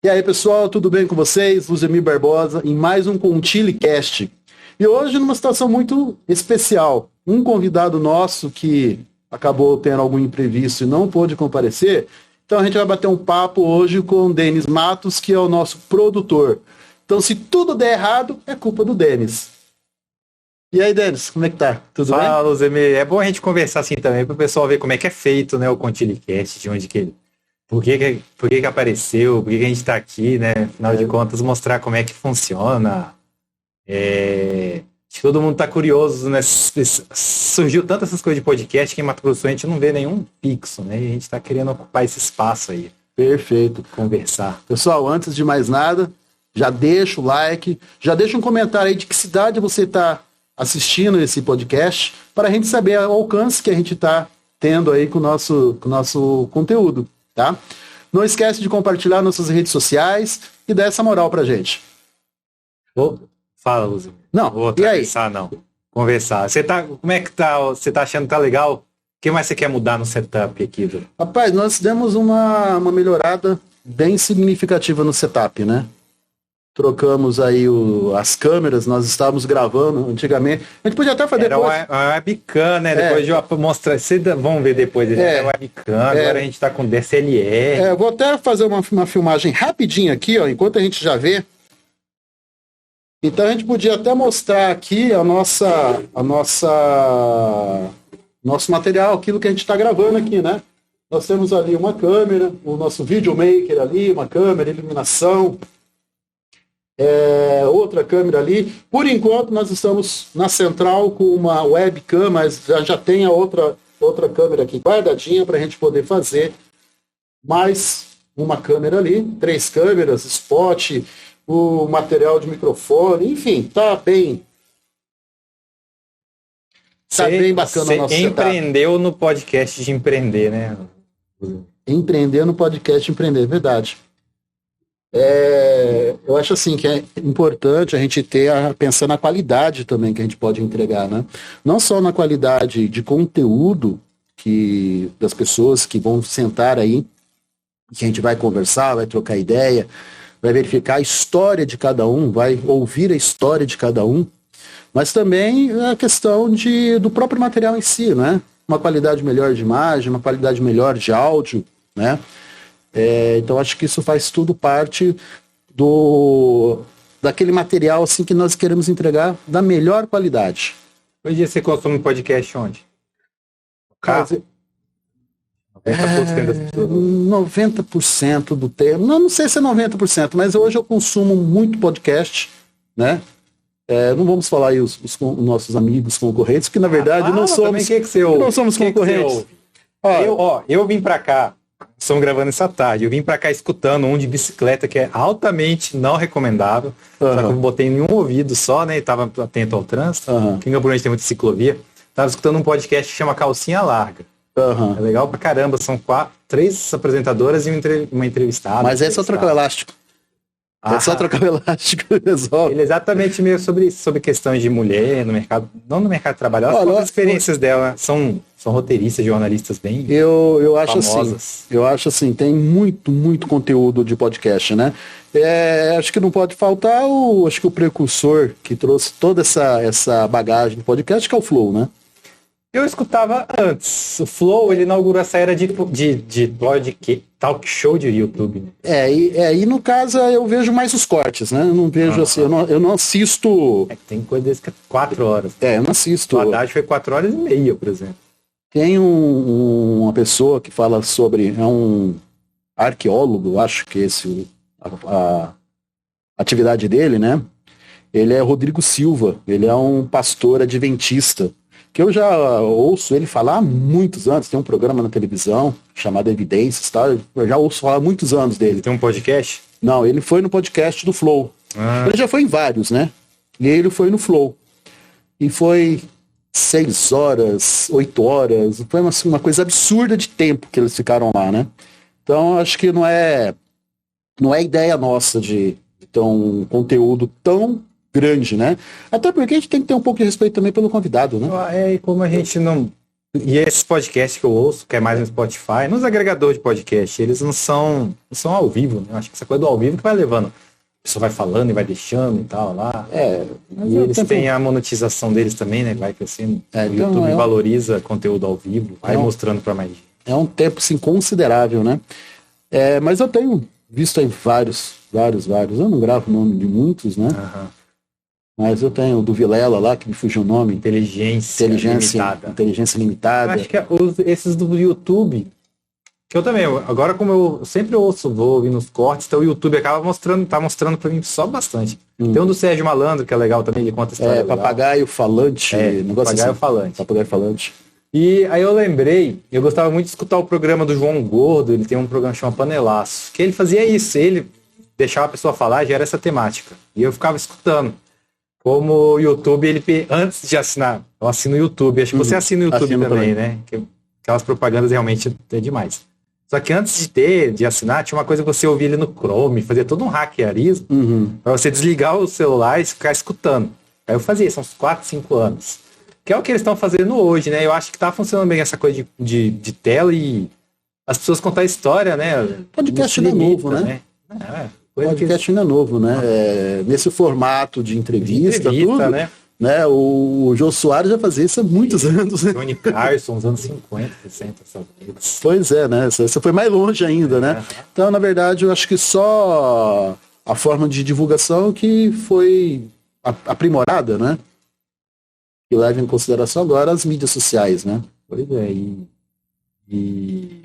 E aí, pessoal, tudo bem com vocês? Luzemir Barbosa em mais um ContileCast. E hoje numa situação muito especial. Um convidado nosso que acabou tendo algum imprevisto e não pôde comparecer. Então a gente vai bater um papo hoje com o Denis Matos, que é o nosso produtor. Então se tudo der errado, é culpa do Denis. E aí, Denis, como é que tá? Tudo bem? Fala, Luzemir. É bom a gente conversar assim também, para o pessoal ver como é que é feito, né, o ContileCast, de onde que ele... Por que apareceu, por que a gente está aqui, né? Afinal de contas, mostrar como é que funciona. Acho que todo mundo está curioso, né? Surgiu tantas essas coisas de podcast que em Mato Grosso a gente não vê nenhum fixo, né? E a gente está querendo ocupar esse espaço aí. Perfeito. Conversar. Pessoal, antes de mais nada, já deixa o like, já deixa um comentário aí de que cidade você está assistindo esse podcast, para a gente saber o alcance que a gente está tendo aí com o nosso conteúdo. Tá? Não esquece de compartilhar nossas redes sociais e dar essa moral pra gente. Fala, Luzia. Não, vou e aí? Não. Conversar. Como é que tá? Você tá achando que tá legal? O que mais você quer mudar no setup aqui? Rapaz, nós demos uma melhorada bem significativa no setup, né? Trocamos aí as câmeras, nós estávamos gravando antigamente. A gente podia até fazer depois... Era uma webcam, né? Depois de mostrar... Vocês vão ver depois. Era uma webcam, agora a gente está com DSLR. Vou até fazer uma filmagem rapidinho aqui, ó, enquanto a gente já vê. Então a gente podia até mostrar aqui nosso material, aquilo que a gente está gravando aqui, né? Nós temos ali uma câmera, o nosso videomaker ali, uma câmera, iluminação... outra câmera ali. Por enquanto nós estamos na central com uma webcam, mas já tem a outra câmera aqui guardadinha para a gente poder fazer mais uma câmera ali, 3 câmeras, spot, o material de microfone, enfim, tá bem bacana o nosso setup. Empreendeu no podcast de empreender, né? Empreender no podcast de empreender, verdade. Eu acho assim que é importante a gente pensar na qualidade também que a gente pode entregar, né? Não só na qualidade de conteúdo das pessoas que vão sentar aí, que a gente vai conversar, vai trocar ideia, vai verificar a história de cada um, vai ouvir a história de cada um, mas também a questão do próprio material em si, né? Uma qualidade melhor de imagem, uma qualidade melhor de áudio, né? Então acho que isso faz tudo parte daquele material assim que nós queremos entregar da melhor qualidade. Hoje em dia você consome podcast onde? Carro? 90% do tempo. Não sei se é 90%, mas hoje eu consumo muito podcast, né? Não vamos falar aí os nossos amigos concorrentes, que na verdade não somos concorrentes. Eu vim pra cá. Estamos gravando essa tarde. Eu vim pra cá escutando um de bicicleta que é altamente não recomendável. Só que eu botei em um ouvido só, né? E tava atento ao trânsito. Aqui em Campo Grande tem muita ciclovia. Tava escutando um podcast que chama Calcinha Larga. É legal pra caramba. São 3 apresentadoras e uma entrevistada. Mas é só trocar o elástico. É só trocar o elástico e resolve. Ele é exatamente meio sobre questões de mulher no mercado, não no mercado de trabalho, as experiências dela. São roteiristas, jornalistas bem eu acho famosas. Assim, eu acho assim, tem muito conteúdo de podcast, né? Acho que não pode faltar acho que o precursor que trouxe toda essa bagagem do podcast, que é o Flow, né? Eu escutava antes. O Flow, ele inaugurou essa era de talk show de YouTube. E no caso eu vejo mais os cortes, né? Eu não vejo assim, eu não assisto... Tem coisa desse que é 4 horas. Eu não assisto. O Haddad foi 4h30, por exemplo. Tem uma pessoa que fala sobre... É um arqueólogo, acho que a atividade dele, né? Ele é Rodrigo Silva. Ele é um pastor adventista. Que eu já ouço ele falar há muitos anos. Tem um programa na televisão chamado Evidências, tá? Eu já ouço falar há muitos anos dele. Tem um podcast? Não, ele foi no podcast do Flow. Ele já foi em vários, né? E ele foi no Flow. E foi 6 horas, 8 horas. Foi uma coisa absurda de tempo que eles ficaram lá, né? Então, acho que não é ideia nossa de ter um conteúdo tão grande, né? Até porque a gente tem que ter um pouco de respeito também pelo convidado, né? E como a gente não E esses podcasts que eu ouço, que é mais no Spotify, nos agregadores de podcast, eles não são ao vivo, né? Eu acho que essa coisa do ao vivo que vai levando. A pessoa vai falando e vai deixando e tal lá. E eles têm a monetização deles também, né? Vai crescendo. O YouTube valoriza conteúdo ao vivo, vai mostrando para mais gente. É um tempo, assim, considerável, né? Mas eu tenho visto aí vários. Eu não gravo o nome de muitos, né? Mas eu tenho o do Vilela lá, que me fugiu o nome. Inteligência Limitada. Acho que esses do YouTube, que eu também, agora como eu sempre ouço, vou ouvir nos cortes, então o YouTube acaba mostrando pra mim só bastante. Tem um do Sérgio Malandro, que é legal também, ele conta a história. Papagaio Falante. Papagaio assim. Falante. Papagaio Falante. E aí eu lembrei, eu gostava muito de escutar o programa do João Gordo, ele tem um programa chamado Panelaço, que ele fazia isso, ele deixava a pessoa falar, já era essa temática. E eu ficava escutando. Como o YouTube, ele antes de assinar, eu assino o YouTube, acho que você assina o YouTube também, né? Aquelas propagandas realmente é demais. Só que antes de assinar, tinha uma coisa que você ouvia ali no Chrome, fazia todo um hackearismo, para você desligar o celular e ficar escutando. Aí eu fazia isso, uns 4, 5 anos. Que é o que eles estão fazendo hoje, né? Eu acho que tá funcionando bem essa coisa de tela e as pessoas contar história, né? Podcast ainda é novo, né? Podcast ainda é novo, né? Nesse formato de entrevista tudo, né? O Jô Soares já fazia isso há muitos anos, né? Johnny Carson, nos anos 50, 60, Pois é, né? Você foi mais longe ainda, né? Então, na verdade, eu acho que só a forma de divulgação que foi aprimorada, né? Que leva em consideração agora as mídias sociais, né? Pois é, e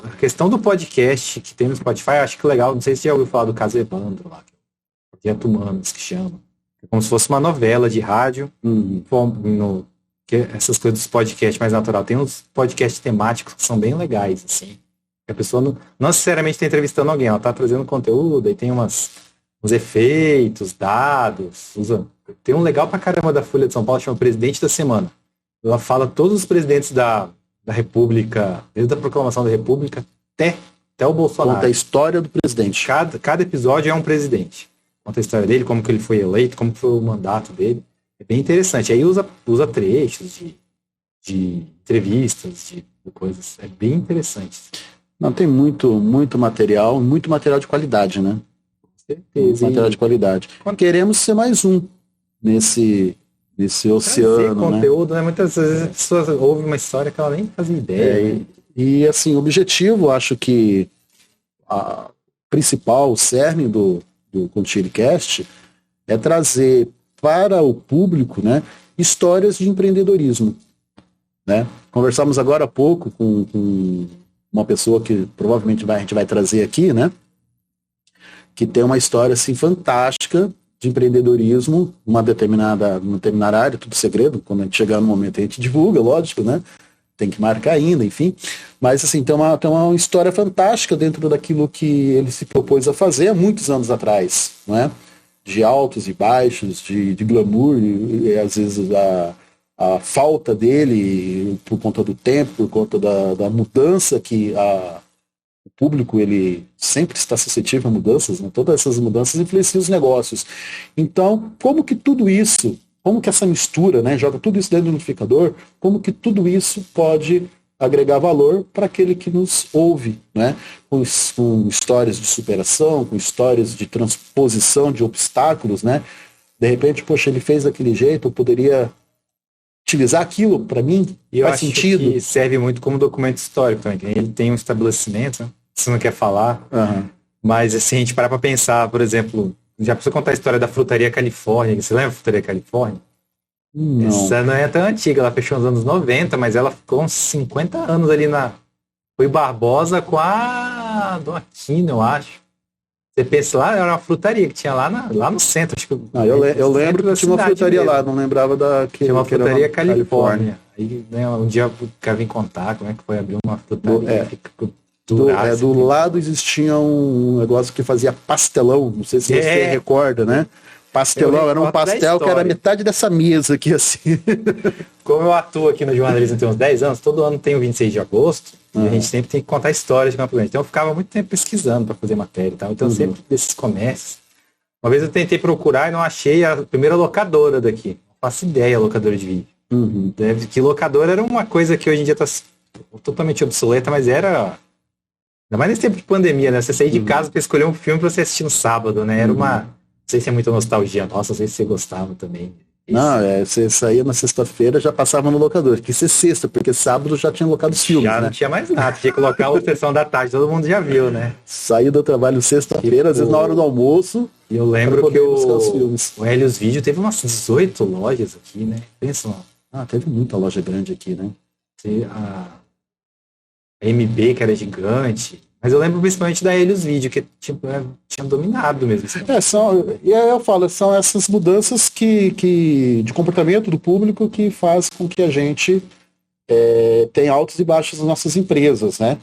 a questão do podcast que tem no Spotify, eu acho que legal, não sei se você já ouviu falar do Caso Evandro lá, Projeto Humanos, que chama. É como se fosse uma novela de rádio, que essas coisas dos podcasts mais natural. Tem uns podcasts temáticos que são bem legais, assim. A pessoa não necessariamente está entrevistando alguém, ela está trazendo conteúdo, aí tem uns efeitos, dados, tem um legal pra caramba da Folha de São Paulo, chama Presidente da Semana. Ela fala todos os presidentes da República, desde a proclamação da República até o Bolsonaro. Conta a história do presidente. Cada episódio é um presidente. Conta a história dele, como que ele foi eleito, como que foi o mandato dele. É bem interessante. Aí usa trechos de entrevistas, de coisas. É bem interessante. Não, tem muito material de qualidade, né? Com certeza. Material de qualidade. Queremos ser mais um nesse oceano, conteúdo, né? Muitas vezes as pessoas ouvem uma história que ela nem fazia ideia. E assim, o objetivo, acho que a principal, o cerne do ContiLcast é trazer para o público, né, histórias de empreendedorismo, né? Conversamos agora há pouco com uma pessoa que provavelmente a gente vai trazer aqui, né, que tem uma história assim fantástica de empreendedorismo, numa determinada área, tudo segredo, quando a gente chegar no momento a gente divulga, lógico, né? Tem que marcar ainda, enfim. Mas assim, tem uma história fantástica dentro daquilo que ele se propôs a fazer há muitos anos atrás, né? De altos e baixos, de glamour, e às vezes a falta dele por conta do tempo, por conta da mudança que o público ele sempre está suscetível a mudanças, né? Todas essas mudanças influenciam os negócios. Então, como que essa mistura, né, joga tudo isso dentro do liquidificador, como que tudo isso pode agregar valor para aquele que nos ouve, né? Com histórias de superação, com histórias de transposição de obstáculos, né? De repente, poxa, ele fez daquele jeito, eu poderia utilizar aquilo para mim, e faz sentido. Que serve muito como documento histórico também. Ele tem um estabelecimento, né? Você não quer falar, mas assim, a gente parar para pensar, por exemplo, já precisa contar a história da Frutaria Califórnia. Você lembra da Frutaria Califórnia? Não. Essa não é tão antiga, ela fechou nos anos 90, mas ela ficou uns 50 anos ali Foi Barbosa com a Dona Aquino, eu acho. Você pensa lá, era uma frutaria que tinha lá no centro. Acho que eu lembro que tinha uma frutaria mesmo. Lá, não lembrava tinha uma frutaria Califórnia. Aí, né, um dia eu quero vir contar como é que foi abrir uma frutaria. Do lado existia um negócio que fazia pastelão, não sei se você recorda, né? Pastelão, era um pastel que era metade dessa mesa aqui, assim. Como eu atuo aqui no jornalismo tem uns 10 anos, todo ano tem o 26 de agosto, e a gente sempre tem que contar histórias de Campo Grande. Então eu ficava muito tempo pesquisando para fazer matéria e tal. Então sempre desses comércios. Uma vez eu tentei procurar e não achei a primeira locadora daqui. Não faço ideia, locadora de vídeo. Uhum. Que locadora era uma coisa que hoje em dia tá totalmente obsoleta, mas era... Ainda mais nesse tempo de pandemia, né? Você sair de casa pra escolher um filme pra você assistir no sábado, né? Era uma... Não sei se é muita nostalgia nossa, não sei se você gostava também. Não, você saía na sexta-feira, já passava no locador. Que isso é sexta, porque sábado já tinha locado os filmes, já né? não tinha mais nada, tinha que colocar a sessão da tarde, todo mundo já viu, né? Saía do trabalho sexta-feira, às vezes na hora do almoço. E eu lembro que o Helios Video teve umas 18 lojas aqui, né? Pensa lá. Teve muita loja grande aqui, né? A MB, que era gigante. Mas eu lembro principalmente da Helios Video, que tipo, tinha dominado mesmo. E aí eu falo, são essas mudanças de comportamento do público que faz com que a gente tenha altos e baixos nas nossas empresas, né?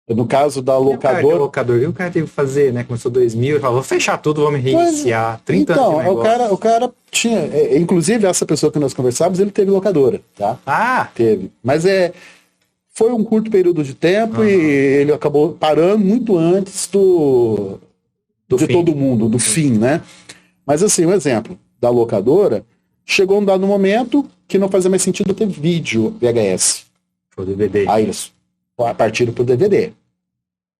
No caso da locadora... O cara teve que fazer, né? Começou 2000, ele falou, vou fechar tudo, vamos reiniciar. 30 anos de negócio. o cara tinha... inclusive, essa pessoa que nós conversávamos, ele teve locadora, tá? Teve. Mas foi um curto período de tempo e ele acabou parando muito antes de fim. Todo mundo, do fim, né? Mas assim, um exemplo da locadora, chegou um dado momento que não fazia mais sentido ter vídeo VHS. Foi DVD. Aí eles partiram pro DVD.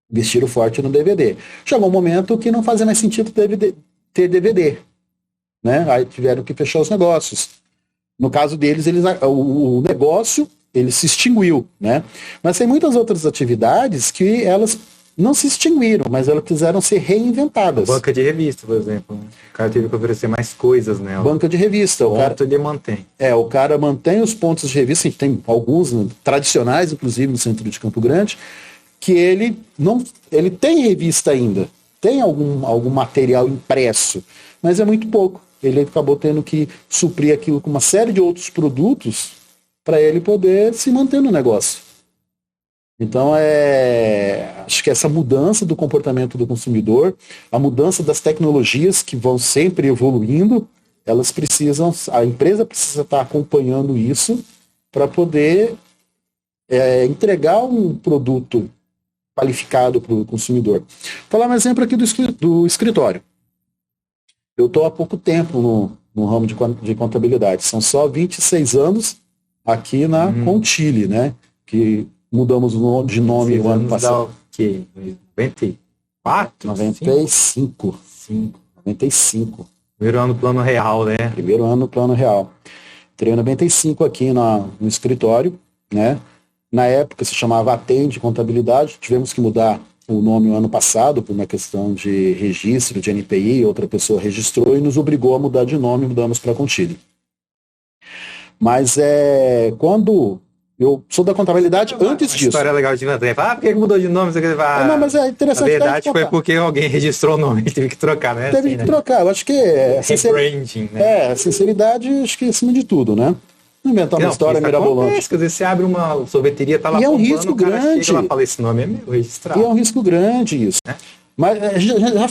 Vestiram forte no DVD. Chegou um momento que não fazia mais sentido ter DVD. Né? Aí tiveram que fechar os negócios. No caso deles, o negócio ele se extinguiu, né? Mas tem muitas outras atividades que elas não se extinguiram, mas elas quiseram ser reinventadas. Banca de revista, por exemplo. O cara teve que oferecer mais coisas, né? Banca de revista. Ele mantém. O cara mantém os pontos de revista, a gente tem alguns tradicionais, inclusive no centro de Campo Grande, que ele tem revista ainda, tem algum material impresso, mas é muito pouco. Ele acabou tendo que suprir aquilo com uma série de outros produtos para ele poder se manter no negócio. Então, acho que essa mudança do comportamento do consumidor, a mudança das tecnologias que vão sempre evoluindo, a empresa precisa estar acompanhando isso para poder entregar um produto qualificado para o consumidor. Vou falar um exemplo aqui do escritório. Eu estou há pouco tempo no ramo de contabilidade, são só 26 anos aqui na Contili, né? Que mudamos de nome no ano passado. Que 94? 95. 95. Primeiro ano plano real, né? Primeiro ano plano real. Entrei em 95 aqui no escritório, né? Na época se chamava Atende Contabilidade. Tivemos que mudar o nome o ano passado por uma questão de registro de NPI. Outra pessoa registrou e nos obrigou a mudar de nome. Mudamos para Contili. Mas quando eu sou da contabilidade antes disso. História legal de André. Por que mudou de nome? Não, mas é interessante. Na verdade foi porque alguém registrou o nome e teve que trocar, né? Teve que trocar. Eu acho que rebranding, né? Sinceridade, acho que acima de tudo, né? Não inventar uma história mirabolante. Quer dizer, você abre uma sorveteria, tá lá. E é um risco grande. Chega lá e fala, esse nome é meu, registrado. E é um risco grande isso. Mas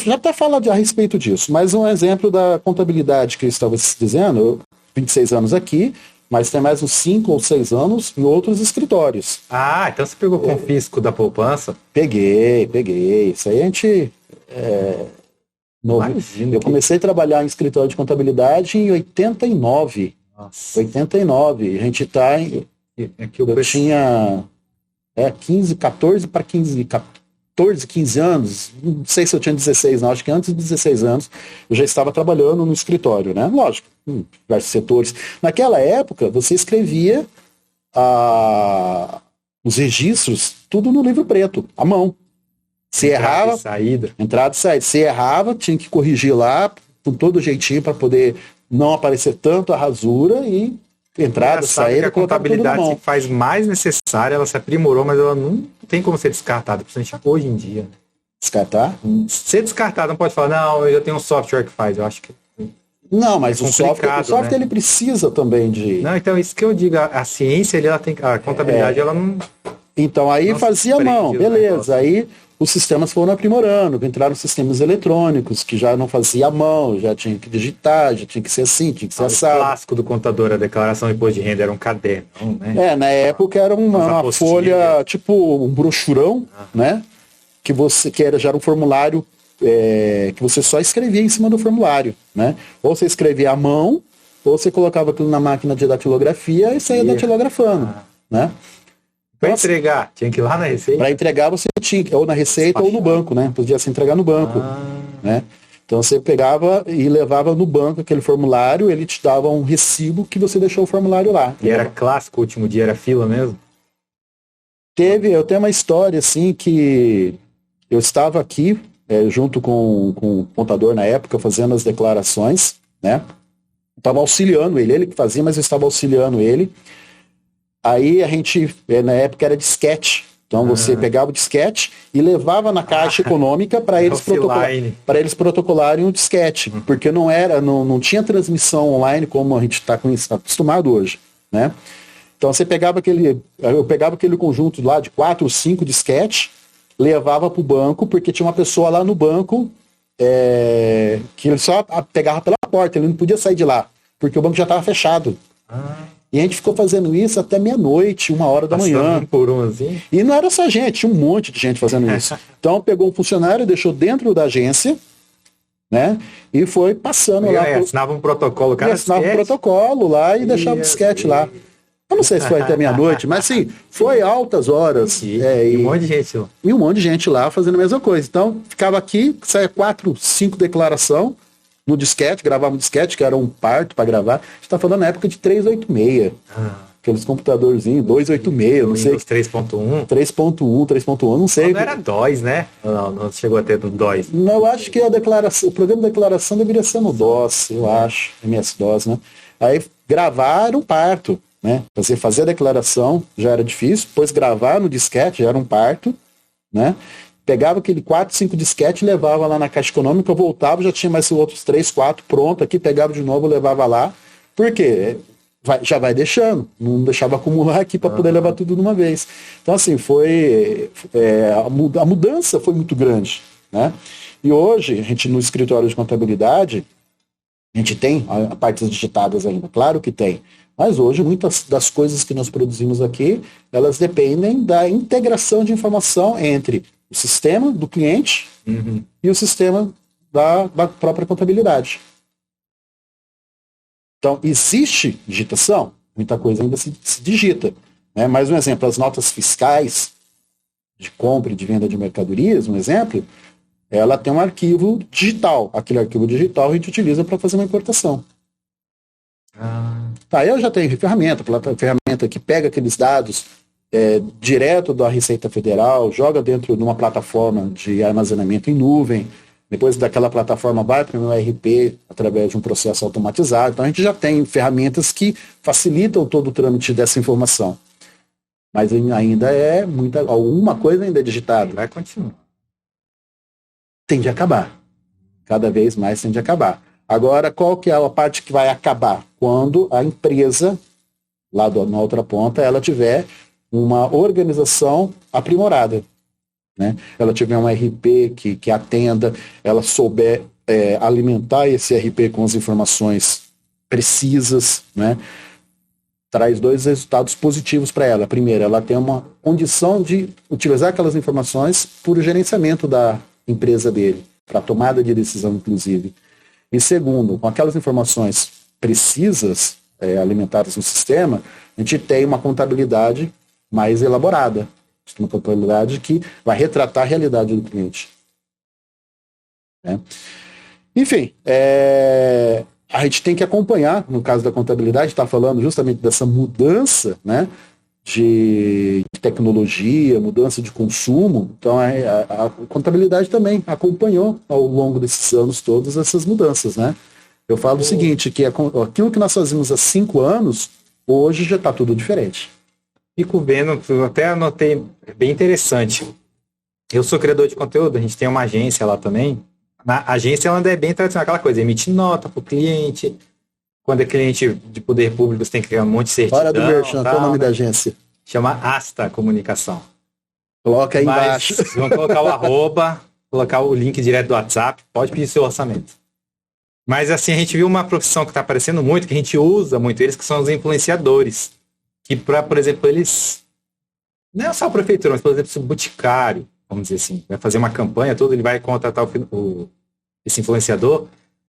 já até fala a respeito disso. Mas um exemplo da contabilidade que eu estava dizendo, eu 26 anos aqui, mas tem mais uns 5 ou 6 anos em outros escritórios. Então você pegou com o fisco da poupança? Peguei. Isso aí a gente... eu comecei a trabalhar em escritório de contabilidade em 89. Nossa. 89. A gente está em... eu tinha 14 para 15 anos. Não sei se eu tinha 16, não. Acho que antes de 16 anos eu já estava trabalhando no escritório, né? Lógico, em diversos setores. Naquela época, você escrevia os registros tudo no livro preto, à mão. Se errava... Entrada e saída. Se errava, tinha que corrigir lá com todo jeitinho para poder não aparecer tanto a rasura e entrada, saída, a contabilidade se faz mais necessária, ela se aprimorou, mas ela não tem como ser descartada, principalmente hoje em dia. Né? Descartar? Ser descartado, não pode falar, não, eu já tenho um software que faz, eu acho que... Não, mas o software né? Ele precisa também de... Não, então isso que eu digo, a ciência, ela tem, a contabilidade, ela não... Então, aí fazia a mão, beleza, aí... Os sistemas foram aprimorando, entraram sistemas eletrônicos, que já não fazia a mão, já tinha que digitar, já tinha que ser assim, tinha que ser assado. O clássico do contador, a declaração de imposto de renda era um caderno, né? Na época era uma folha, tipo um brochurão, né? Que já era um formulário que você só escrevia em cima do formulário, né? Ou você escrevia à mão, ou você colocava aquilo na máquina de datilografia e saía datilografando, né? Para entregar, tinha que ir lá na Receita? Para entregar você tinha, ou na Receita ou no banco, né? Podia se entregar no banco, né? Então você pegava e levava no banco aquele formulário, ele te dava um recibo que você deixou o formulário lá. E era clássico, o último dia era fila mesmo? Eu tenho uma história assim que eu estava aqui, junto com o contador na época, fazendo as declarações, né? Estava auxiliando ele que fazia, mas eu estava auxiliando ele. Aí a gente, na época era disquete. Então você pegava o disquete e levava na Caixa Econômica para eles protocolarem o disquete. Porque não tinha transmissão online como a gente está acostumado hoje, né? Então eu pegava aquele conjunto lá de 4 ou 5 disquetes, levava para o banco, porque tinha uma pessoa lá no banco que ele só pegava pela porta, ele não podia sair de lá, porque o banco já estava fechado. E a gente ficou fazendo isso até meia-noite, 1h da manhã. Por um, assim? E não era só gente, tinha um monte de gente fazendo isso. Então pegou um funcionário, deixou dentro da agência, né? E foi passando lá. Assinava um protocolo, cara. Assinava um protocolo lá e deixava o disquete lá. Eu não sei se foi até meia-noite, mas sim, foi altas horas. E um monte de gente lá. E um monte de gente lá fazendo a mesma coisa. Então, ficava aqui, saia 4, 5 declaração no disquete, gravava um disquete, que era um parto para gravar. A gente tá falando na época de 386. Aqueles computadorzinhos, 286, não sei. 3.1? 3.1, 3.1, não sei. Não era DOS, né? Não chegou a ter do DOS. Não, eu acho que o programa de declaração deveria ser no DOS, eu acho. MS-DOS, né? Aí gravaram um parto, né? Fazer a declaração já era difícil, depois gravar no disquete já era um parto, né? Pegava aquele 4, 5 disquete, levava lá na Caixa Econômica, voltava, já tinha mais outros 3, 4 pronto aqui, pegava de novo, levava lá. Por quê? Já vai deixando, não deixava acumular aqui para poder levar tudo de uma vez. Então, assim, a mudança foi muito grande, né? E hoje, a gente no escritório de contabilidade, a gente tem a partes digitadas ainda, claro que tem. Mas hoje, muitas das coisas que nós produzimos aqui, elas dependem da integração de informação entre o sistema do cliente e o sistema da própria contabilidade. Então, existe digitação? Muita coisa ainda se digita, né? Mais um exemplo, as notas fiscais de compra e de venda de mercadorias, um exemplo, ela tem um arquivo digital. Aquele arquivo digital a gente utiliza para fazer uma importação. Eu já tenho ferramenta que pega aqueles dados direto da Receita Federal, joga dentro de uma plataforma de armazenamento em nuvem, depois daquela plataforma vai para o meu ERP através de um processo automatizado. Então a gente já tem ferramentas que facilitam todo o trâmite dessa informação. Mas ainda alguma coisa ainda é digitada. Vai continuar. Tende a acabar. Cada vez mais tende a acabar. Agora, qual que é a parte que vai acabar? Quando a empresa, lá na outra ponta, ela tiver uma organização aprimorada, né? Ela tiver um RP que atenda, ela souber alimentar esse RP com as informações precisas, né? Traz 2 resultados positivos para ela. Primeiro, ela tem uma condição de utilizar aquelas informações para o gerenciamento da empresa dele, para a tomada de decisão, inclusive. E segundo, com aquelas informações precisas, alimentadas no sistema, a gente tem uma contabilidade mais elaborada. Uma contabilidade que vai retratar a realidade do cliente. Né? Enfim, a gente tem que acompanhar, no caso da contabilidade, está falando justamente dessa mudança, né, de tecnologia, mudança de consumo. Então, a contabilidade também acompanhou ao longo desses anos todas essas mudanças. Né? Eu falo o seguinte, que aquilo que nós fazíamos há 5 anos, hoje já está tudo diferente. Fico vendo, eu até anotei, é bem interessante. Eu sou criador de conteúdo, a gente tem uma agência lá também. Na agência ela é bem tradicional, aquela coisa, emite nota para o cliente. Quando é cliente de poder público, você tem que criar um monte de certidão. Hora do merchan, qual é o nome da agência? Chama Asta Comunicação. Coloca aí embaixo. Vamos colocar o arroba, colocar o link direto do WhatsApp, pode pedir seu orçamento. Mas assim, a gente viu uma profissão que está aparecendo muito, que a gente usa muito eles, que são os influenciadores. Que, por exemplo, eles... Não é só a prefeitura, mas, por exemplo, se o boticário, vamos dizer assim, vai fazer uma campanha toda, ele vai contratar esse influenciador,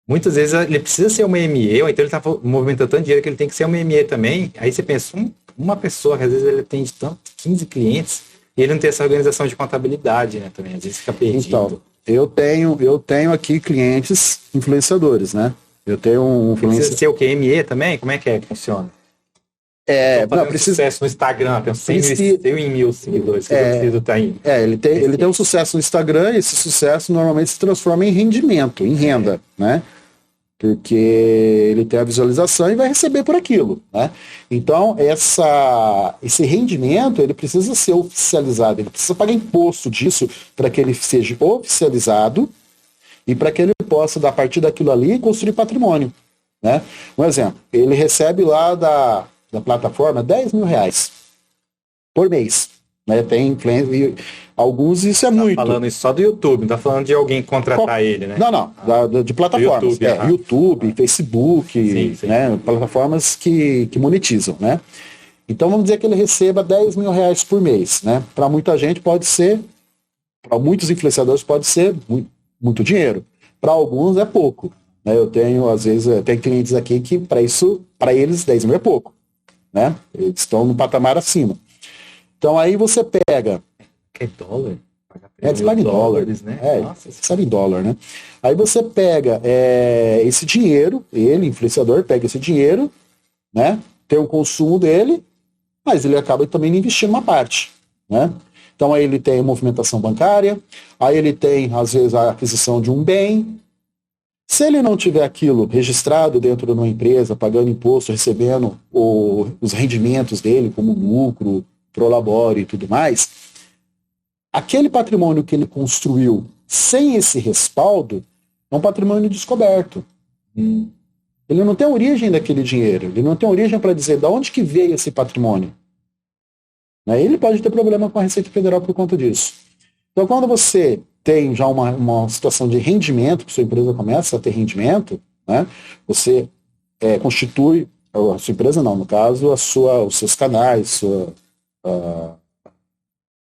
muitas vezes ele precisa ser uma ME, ou então ele está movimentando tanto dinheiro que ele tem que ser uma ME também. Aí você pensa, uma pessoa que às vezes ele atende tanto, 15 clientes, e ele não tem essa organização de contabilidade, né, também. Às vezes fica perdido. Então, eu tenho aqui clientes influenciadores, né? Eu tenho um influenciador. Precisa ser o que? ME também? Como é que funciona? Não, precisa... sucesso no Instagram, tem 100 mil seguidores, que preciso estar aí. Ele tem um sucesso no Instagram, e esse sucesso normalmente se transforma em rendimento, em renda, né? Porque ele tem a visualização e vai receber por aquilo, né? Então, esse rendimento, ele precisa ser oficializado, ele precisa pagar imposto disso para que ele seja oficializado e para que ele possa, a partir daquilo ali, construir patrimônio, né? Um exemplo, ele recebe lá da plataforma R$10.000 por mês, né? Tem clientes, alguns isso é muito. Falando isso só do YouTube, não tá falando de alguém contratar ele, né? Não, de plataformas. YouTube, Facebook, sim. Né? Plataformas que monetizam, né? Então vamos dizer que ele receba R$10.000 por mês, né? Para muita gente pode ser, para muitos influenciadores pode ser muito dinheiro. Para alguns é pouco, né? Eu tenho, às vezes, clientes aqui que para eles 10 mil é pouco, né? Eles estão no patamar acima. Então aí você pega... Que é dólar? Você paga em dólares, né? Você sabe em dólar, né? Aí você pega esse dinheiro, ele, influenciador, pega esse dinheiro, né? Tem o consumo dele, mas ele acaba também investindo uma parte, né? Então aí ele tem movimentação bancária, aí ele tem, às vezes, a aquisição de um bem. Se ele não tiver aquilo registrado dentro de uma empresa, pagando imposto, recebendo os rendimentos dele, como lucro, prolabore e tudo mais, aquele patrimônio que ele construiu sem esse respaldo é um patrimônio descoberto. Ele não tem a origem daquele dinheiro, ele não tem origem para dizer de onde que veio esse patrimônio. Ele pode ter problema com a Receita Federal por conta disso. Então, quando você tem já uma situação de rendimento, que sua empresa começa a ter rendimento, né, você constitui, a sua empresa não, no caso, os seus canais,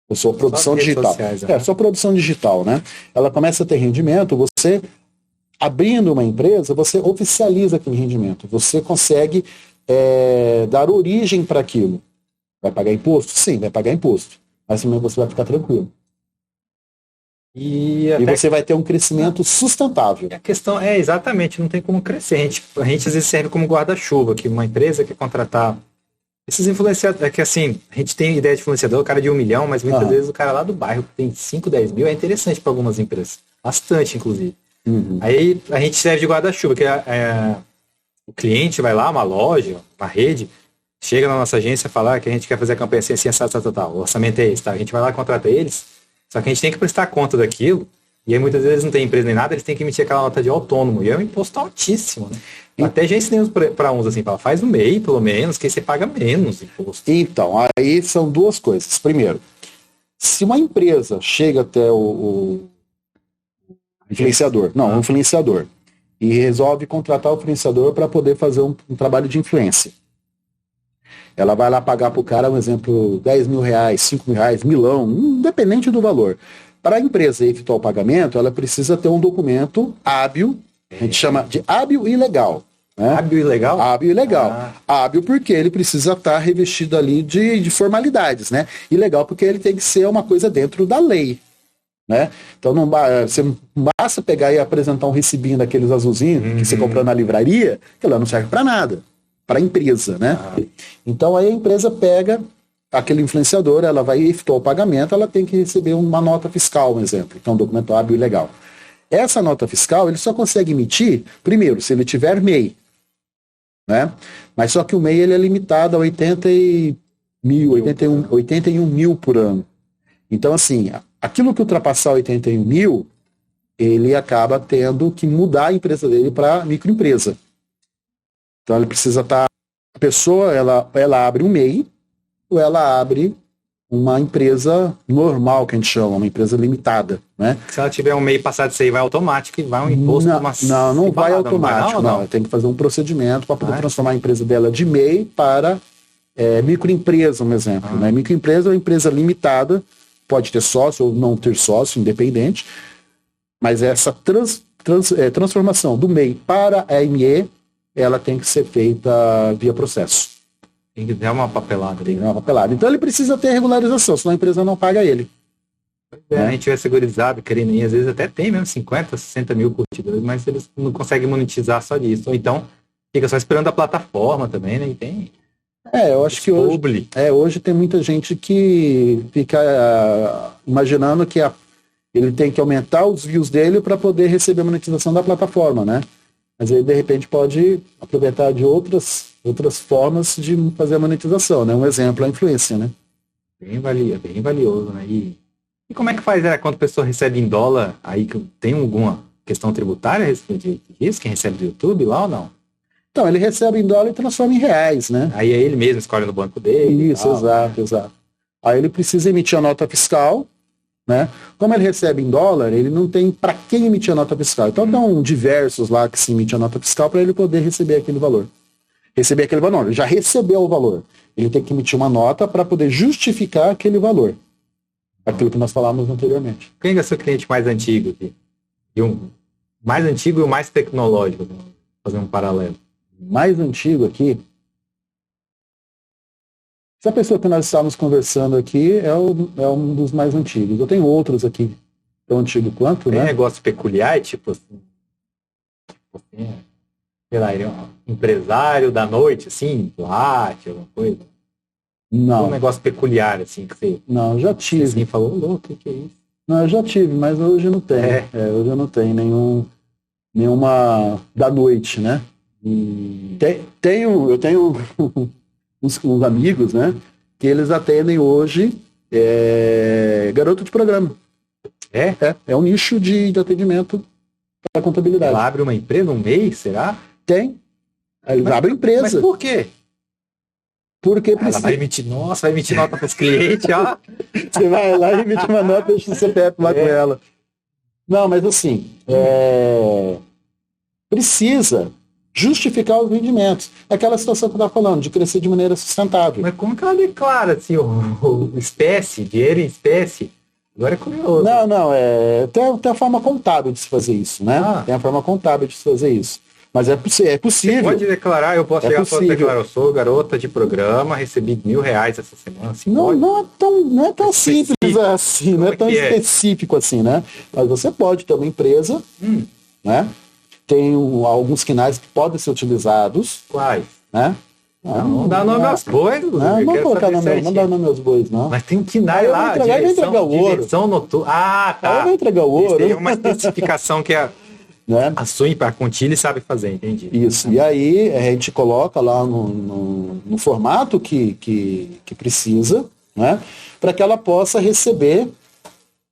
a sua produção digital. Sociais, sua produção digital, né? Ela começa a ter rendimento, você, abrindo uma empresa, você oficializa aquele rendimento. Você consegue dar origem para aquilo. Vai pagar imposto? Sim, vai pagar imposto. Mas também você vai ficar tranquilo. E você vai ter um crescimento sustentável. A questão exatamente, não tem como crescer. A gente às vezes serve como guarda-chuva, que uma empresa quer contratar esses influenciadores, que assim, a gente tem ideia de influenciador, o cara de 1 milhão, mas muitas vezes o cara lá do bairro que tem 5, 10 mil é interessante para algumas empresas. Bastante, inclusive. Aí a gente serve de guarda-chuva, que o cliente vai lá, uma loja, uma rede, chega na nossa agência e fala que a gente quer fazer a campanha assim, tal. O orçamento é esse, tá? A gente vai lá e contrata eles, só que a gente tem que prestar conta daquilo, e aí muitas vezes não tem empresa nem nada, eles têm que emitir aquela nota de autônomo, e é um imposto altíssimo, né? Até já ensinamos para uns assim, faz no MEI, pelo menos, que aí você paga menos imposto. Então, aí são duas coisas. Primeiro, se uma empresa chega até o influenciador, o influenciador, e resolve contratar o influenciador para poder fazer um trabalho de influência. Ela vai lá pagar para o cara, um exemplo, R$10.000, R$5.000, milão, independente do valor. Para a empresa efetuar o pagamento, ela precisa ter um documento hábil, a gente chama de hábil e legal. Né? Hábil e legal? Hábil e legal. Hábil porque ele precisa estar revestido ali de formalidades, né? E legal porque ele tem que ser uma coisa dentro da lei. Né? Então você não basta pegar e apresentar um recibinho daqueles azulzinhos que você comprou na livraria, que ela não serve para nada, para a empresa, né? Então aí a empresa pega aquele influenciador, ela vai efetuar o pagamento, ela tem que receber uma nota fiscal, um exemplo, que é um documento hábil e legal. Essa nota fiscal ele só consegue emitir, primeiro, se ele tiver MEI, né? Mas só que o MEI ele é limitado a 81 mil por ano. Então assim, aquilo que ultrapassar 81 mil, ele acaba tendo que mudar a empresa dele para microempresa. Então ele precisa estar... A pessoa, ela abre um MEI, ou ela abre uma empresa normal, que a gente chama, uma empresa limitada. Né? Se ela tiver um MEI passado disso aí, vai automático e vai um imposto... Não vai automático. Não. Tem que fazer um procedimento para poder transformar a empresa dela de MEI para microempresa, um exemplo. Né? Microempresa é uma empresa limitada, pode ter sócio ou não ter sócio, independente, mas essa transformação do MEI para a ME, ela tem que ser feita via processo. Tem que dar uma papelada. Tem uma papelada. Então ele precisa ter regularização, senão a empresa não paga ele. A gente tiver segurizado, querendo ir, às vezes até tem mesmo 50, 60 mil curtidores, mas eles não conseguem monetizar só disso. Ou então fica só esperando a plataforma também, né? E tem. Eu acho que hoje tem muita gente que fica imaginando que ele tem que aumentar os views dele para poder receber a monetização da plataforma, né? Mas aí, de repente, pode aproveitar de outras formas de fazer a monetização, né? Um exemplo é a influência, né? Bem valioso, né? E como é que faz quando a pessoa recebe em dólar? Aí tem alguma questão tributária a respeito disso? Quem recebe do YouTube lá ou não? Então, ele recebe em dólar e transforma em reais, né? Aí é ele mesmo escolhe no banco dele. Isso, exato. Aí ele precisa emitir a nota fiscal, né? Como ele recebe em dólar, ele não tem para quem emitir a nota fiscal. Então, estão diversos lá que se emite a nota fiscal para ele poder receber aquele valor. Ele já recebeu o valor. Ele tem que emitir uma nota para poder justificar aquele valor. Aquilo que nós falamos anteriormente. Quem é o seu cliente mais antigo aqui? Mais antigo e o mais tecnológico? Vou fazer um paralelo. Mais antigo aqui. Essa pessoa que nós estávamos conversando aqui é um dos mais antigos. Eu tenho outros aqui, tão antigo quanto, Tem né? negócio peculiar, tipo assim, sei lá, ele é um empresário da noite, assim, boate, alguma coisa. Não. Um negócio peculiar, assim, que você... Não, já tive. Assim, falou, louco, o que é isso? Não, eu já tive, mas hoje não tem. Hoje eu não tenho nenhuma da noite, né? Eu tenho uns amigos, né? Que eles atendem hoje garoto de programa. É um nicho de atendimento para contabilidade. Ela abre uma empresa, um MEI, será? Tem. Eles abrem empresa. Mas por quê? Porque ela vai emitir nota para os clientes, ó. Você vai lá e emite uma nota e deixa o CPF lá com ela. Não, mas assim, precisa justificar os rendimentos. Aquela situação que eu estava falando, de crescer de maneira sustentável. Mas como que ela declara, assim, dinheiro em espécie? Agora é curioso. Não, tem a forma contábil de se fazer isso, né? Tem a forma contábil de se fazer isso. Mas é possível. Você pode declarar, eu posso chegar e declarar, eu sou garota de programa, recebi R$1.000 essa semana. Assim, não é tão simples assim, não é tão específico assim, né? Mas você pode ter uma empresa, né? Tem alguns quinais que podem ser utilizados. Quais? Né? Não dá nome aos bois, não dá nome aos bois, não. Mas tem um KINAI lá, direção noturna. Ah, tá. Aí vai entregar o ouro. Tem uma especificação que a sua Contili sabe fazer, entendi. Isso, e aí a gente coloca lá no formato que precisa, né? Para que ela possa receber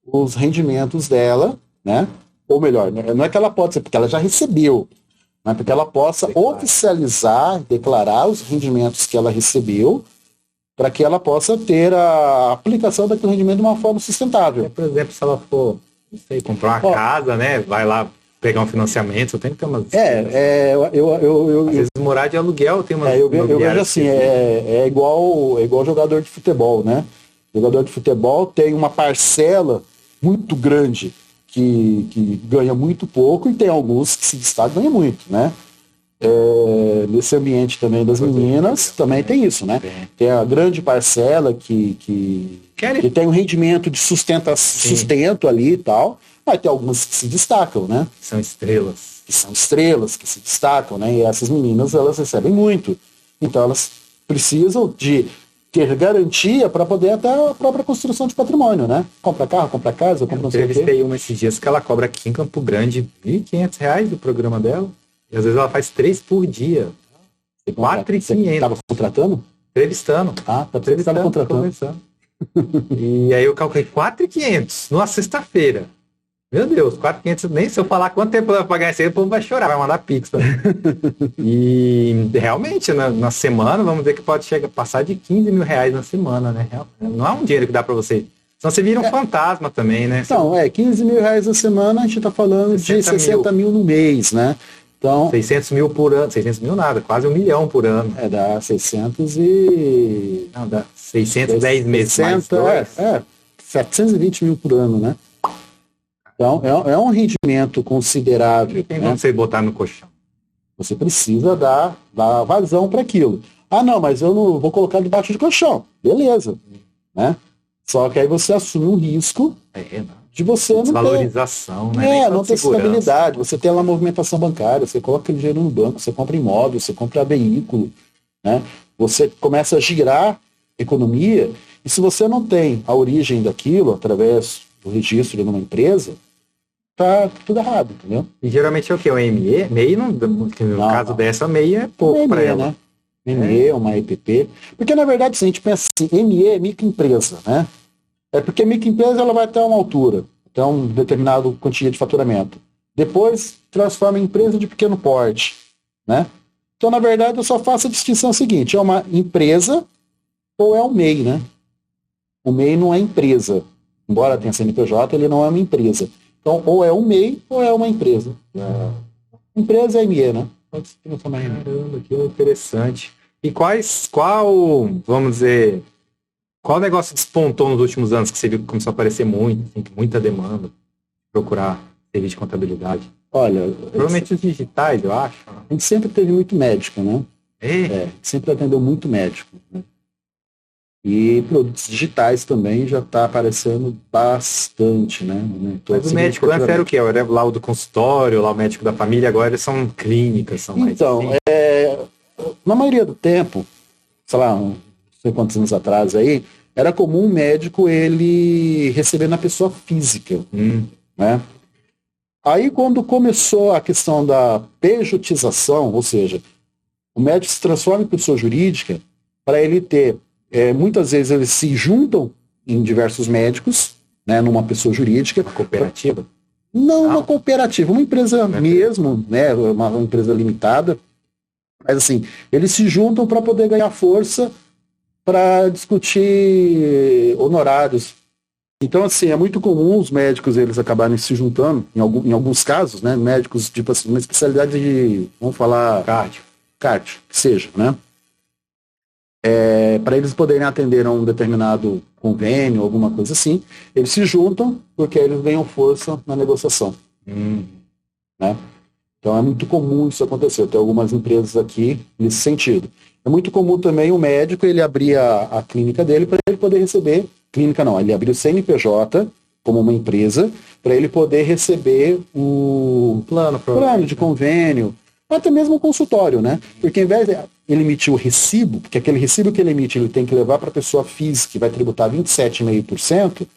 os rendimentos dela, né? Ou melhor, não é que ela pode ser, porque ela já recebeu, mas para que ela possa oficializar, declarar os rendimentos que ela recebeu, para que ela possa ter a aplicação daquele rendimento de uma forma sustentável. Por exemplo, se ela for, não sei, comprar uma casa, né? Vai lá pegar um financiamento, tem que ter umas... Às vezes morar de aluguel tem umas... eu vejo assim, é igual jogador de futebol, né? O jogador de futebol tem uma parcela muito grande que ganha muito pouco, e tem alguns que se destacam e ganham muito, né? Nesse ambiente também das meninas, também tem isso, né? Tem a grande parcela que tem um rendimento de sustento ali e tal, mas tem algumas que se destacam, né? São estrelas. Que se destacam, né? E essas meninas, elas recebem muito. Então elas precisam de ter garantia para poder até a própria construção de patrimônio, né? Compra carro, compra casa, compra não sei o quê. Eu entrevistei uma esses dias que ela cobra aqui em Campo Grande R$1.500 do programa dela. E às vezes ela faz 3 por dia. 4.500. Você estava contratando? Entrevistando. Tá entrevistando, contratando. E aí eu calculei 4.500 numa sexta-feira. Meu Deus, 4.500, nem se eu falar quanto tempo ela vai pagar isso aí, o povo vai chorar, vai mandar pix também. E realmente, na semana, vamos dizer que pode passar de R$15.000 na semana, né? Não é um dinheiro que dá para você. Senão você vira um fantasma também, né? Então, R$15.000 na semana, a gente tá falando de 60 mil no mês, né? Então, 600 mil por ano, 600 mil nada, quase 1 milhão por ano. Dá 600 e... Não, dá 610 meses, 720 mil por ano, né? Então, é um rendimento considerável. Tem Né? como você botar no colchão. Você precisa dar vazão para aquilo. Ah, não, mas eu não vou colocar debaixo de colchão. Beleza. Né? Só que aí você assume um risco de você não ter... Desvalorização, né? não ter estabilidade. Você tem lá a movimentação bancária, você coloca aquele dinheiro no banco, você compra imóvel, você compra veículo, né? Você começa a girar economia, e se você não tem a origem daquilo através do registro de uma empresa, tá tudo errado, entendeu? E geralmente é o quê? O MEI? MEI não, no caso dessa, a MEI é pouco para ela. Né? ME, uma EPP. Porque, na verdade, se a gente pensa assim, ME é microempresa, né? É porque microempresa ela vai até uma altura, até um determinado quantia de faturamento. Depois, transforma em empresa de pequeno porte, né? Então, na verdade, eu só faço a distinção seguinte, é uma empresa ou é um MEI, né? O MEI não é empresa. Embora tenha CNPJ, ele não é uma empresa. Então, ou é um MEI ou é uma empresa. Empresa é ME, né? Pode se transformar em ME. Caramba, que interessante. E vamos dizer, qual negócio despontou nos últimos anos que você viu que começou a aparecer muito, assim, muita demanda, procurar serviço de contabilidade? Olha, provavelmente os digitais, eu acho. A gente sempre teve muito médico, né? Sempre atendeu muito médico. Né? E produtos digitais também já está aparecendo bastante, né? Mas o médico antes era o quê? Era lá o do consultório, lá o médico da família, agora são clínicas, são mais... Então, na maioria do tempo, sei lá, não sei quantos anos atrás aí, era comum o médico ele receber na pessoa física, né? Aí quando começou a questão da pejotização, ou seja, o médico se transforma em pessoa jurídica para ele ter... muitas vezes eles se juntam em diversos médicos, né, numa pessoa jurídica. Uma cooperativa? Não, uma cooperativa, uma empresa mesmo, né, uma empresa limitada. Mas assim, eles se juntam para poder ganhar força para discutir honorários. Então, assim, é muito comum os médicos eles acabarem se juntando, em alguns casos, né, médicos, tipo assim, uma especialidade de, vamos falar... Cardio, que seja, né? Para eles poderem atender a um determinado convênio, alguma coisa assim, eles se juntam porque eles ganham força na negociação. Né? Então é muito comum isso acontecer. Tem algumas empresas aqui nesse sentido. É muito comum também o médico ele abrir a clínica dele para ele poder receber... Clínica não, ele abrir o CNPJ como uma empresa para ele poder receber o plano de convênio, até mesmo o consultório, né? Porque ao invés de ele emitir o recibo, porque aquele recibo que ele emite ele tem que levar para a pessoa física, que vai tributar 27,5%,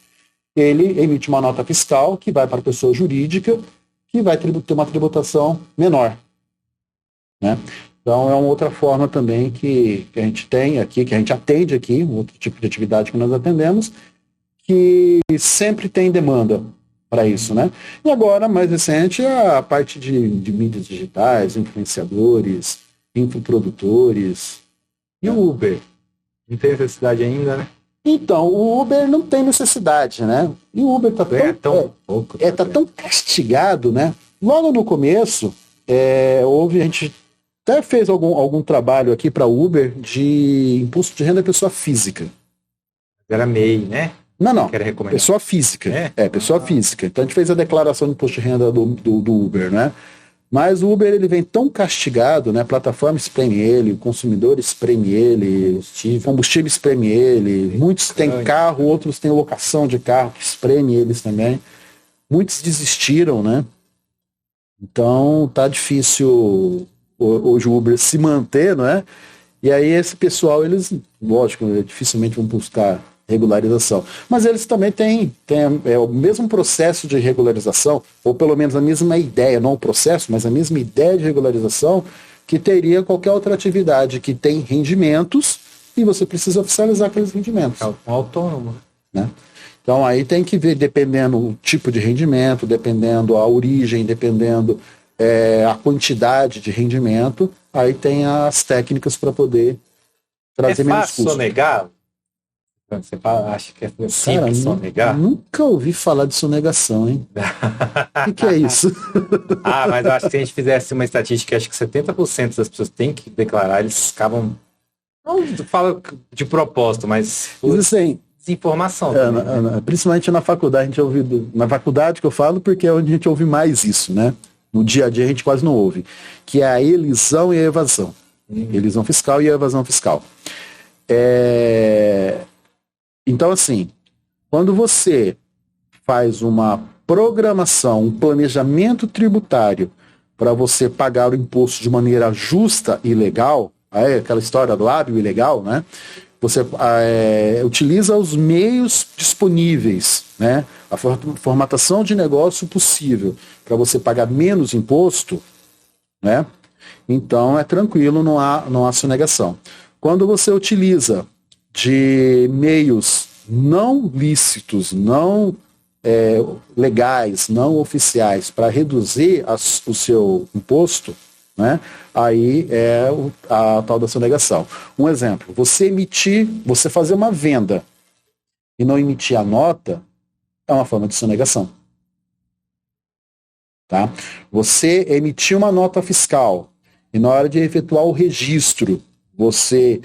ele emite uma nota fiscal que vai para a pessoa jurídica, que vai ter uma tributação menor. Né? Então é uma outra forma também que a gente tem aqui, que a gente atende aqui, um outro tipo de atividade que nós atendemos, que sempre tem demanda para isso, né? E agora, mais recente, a parte de mídias digitais, influenciadores, infoprodutores. E o Uber? Não tem necessidade ainda, né? Então, o Uber não tem necessidade, né? E o Uber tá tão castigado, né? Logo no começo, a gente até fez algum trabalho aqui para Uber de imposto de renda pessoa física. Era MEI, né? Não. Pessoa física. Pessoa física. Então a gente fez a declaração de imposto de renda do Uber, né? Mas o Uber ele vem tão castigado, né? A plataforma espreme ele, o consumidor espreme ele, o combustível espreme ele, muitos têm carro, outros têm locação de carro que espreme eles também. Muitos desistiram, né? Então tá difícil hoje o Uber se manter, não é? E aí esse pessoal, eles, lógico, dificilmente vão buscar regularização. Mas eles também têm o mesmo processo de regularização, ou pelo menos a mesma ideia, não o processo, mas a mesma ideia de regularização que teria qualquer outra atividade que tem rendimentos e você precisa oficializar aqueles rendimentos. É um autônomo. Né? Então aí tem que ver, dependendo o tipo de rendimento, dependendo a origem, dependendo a quantidade de rendimento, aí tem as técnicas para poder trazer menos custo. É fácil sonegar? Você acha que é simples sonegar? Nunca ouvi falar de sonegação, hein? O que é isso? Mas eu acho que se a gente fizesse uma estatística, acho que 70% das pessoas têm que declarar, eles acabam... Não falo de propósito, mas... desinformação. Também, né? Principalmente na faculdade, a gente ouve, na faculdade que eu falo, porque é onde a gente ouve mais isso, né? No dia a dia a gente quase não ouve, que é a elisão e a evasão. Elisão fiscal e a evasão fiscal. Então, assim, quando você faz uma programação, um planejamento tributário para você pagar o imposto de maneira justa e legal, aquela história do hábil e legal, né? Você utiliza os meios disponíveis, né? A formatação de negócio possível para você pagar menos imposto, né? Então é tranquilo, não há sonegação. Quando você utiliza de meios não lícitos, não legais, não oficiais, para reduzir o seu imposto, né? Aí é a tal da sonegação. Um exemplo, você fazer uma venda e não emitir a nota é uma forma de sonegação. Tá? Você emitir uma nota fiscal e na hora de efetuar o registro, você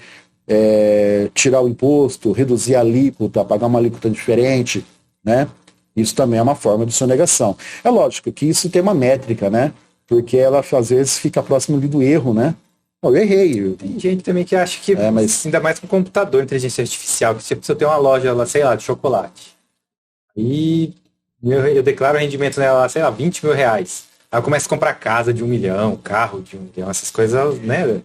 tirar o imposto, reduzir a alíquota, pagar uma alíquota diferente, né? Isso também é uma forma de sonegação. É lógico que isso tem uma métrica, né? Porque ela, às vezes, fica próximo do erro, né? Eu errei. Tem gente também que acha que, ainda mais com computador, inteligência artificial, que se eu tenho uma loja lá, sei lá, de chocolate, e eu declaro o rendimento nela, sei lá, 20 mil reais. Aí eu começo a comprar casa de 1 milhão, carro de 1 milhão, essas coisas, né?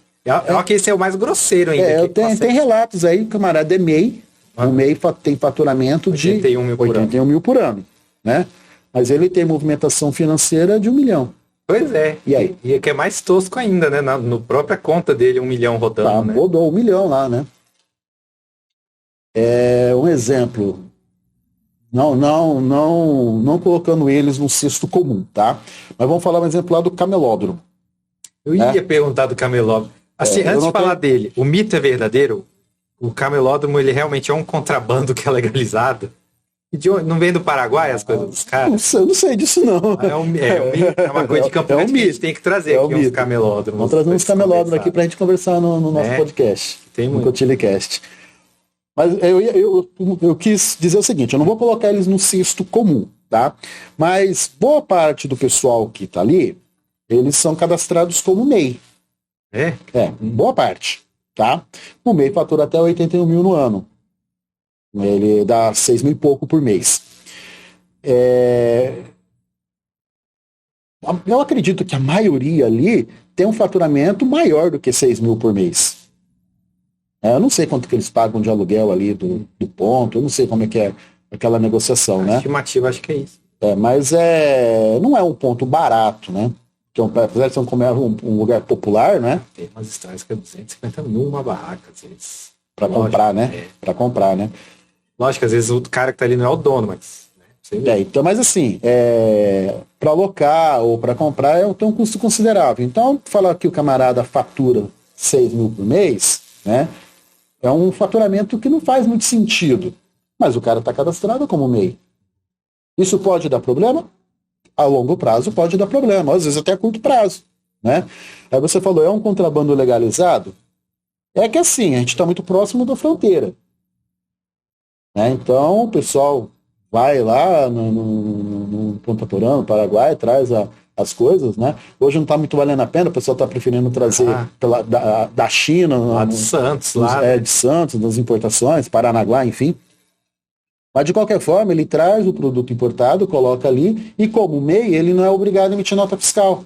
Que esse é o mais grosseiro ainda. Tem relatos aí, camarada, MEI. O MEI tem faturamento de 81 mil por ano, né? Mas ele tem movimentação financeira de 1 milhão. Pois é. E aí? E que é mais tosco ainda, né? No própria conta dele, 1 milhão rodando, né? Rodou 1 milhão lá, né? Um exemplo. Não colocando eles no cesto comum, tá? Mas vamos falar um exemplo lá do camelódromo. Eu ia perguntar do camelódromo. Assim, antes de falar dele, o mito é verdadeiro? O camelódromo, ele realmente é um contrabando que é legalizado? Não vem do Paraguai as coisas dos caras? Eu não sei disso, não. É uma coisa de Campo Grande que a gente tem que trazer aqui uns camelódromos. Vamos trazer uns camelódromos aqui pra gente conversar no nosso podcast. Tem muito. No Cotilicast. Mas eu quis dizer o seguinte, eu não vou colocar eles no cesto comum, tá? Mas boa parte do pessoal que tá ali, eles são cadastrados como MEI. Boa parte, tá? O MEI fatura até 81 mil no ano. Ele dá 6 mil e pouco por mês. Eu acredito que a maioria ali tem um faturamento maior do que 6 mil por mês. Eu não sei quanto que eles pagam de aluguel ali do ponto, eu não sei como é que é aquela negociação, né? A estimativa, acho que é isso. Mas não é um ponto barato, né? Apesar de ser um lugar popular, né? Tem umas histórias que é 250 mil uma barraca, às vezes. Para comprar, né? Para comprar, né? Lógico, às vezes o cara que tá ali não é o dono, mas... Então, mas assim, para alocar ou para comprar tem um custo considerável. Então, falar que o camarada fatura 6 mil por mês, né? É um faturamento que não faz muito sentido. Mas o cara está cadastrado como MEI. Isso pode dar problema? A longo prazo pode dar problema, às vezes até a curto prazo, né? Aí você falou, é um contrabando legalizado? É que assim, a gente está muito próximo da fronteira. Né? Então, o pessoal vai lá no Ponta Porã, no Paraguai, traz as coisas, né? Hoje não está muito valendo a pena, o pessoal está preferindo trazer da China. Lá de Santos, lá. De Santos, das importações, Paranaguá, enfim. Mas, de qualquer forma, ele traz o produto importado, coloca ali, e como MEI, ele não é obrigado a emitir nota fiscal.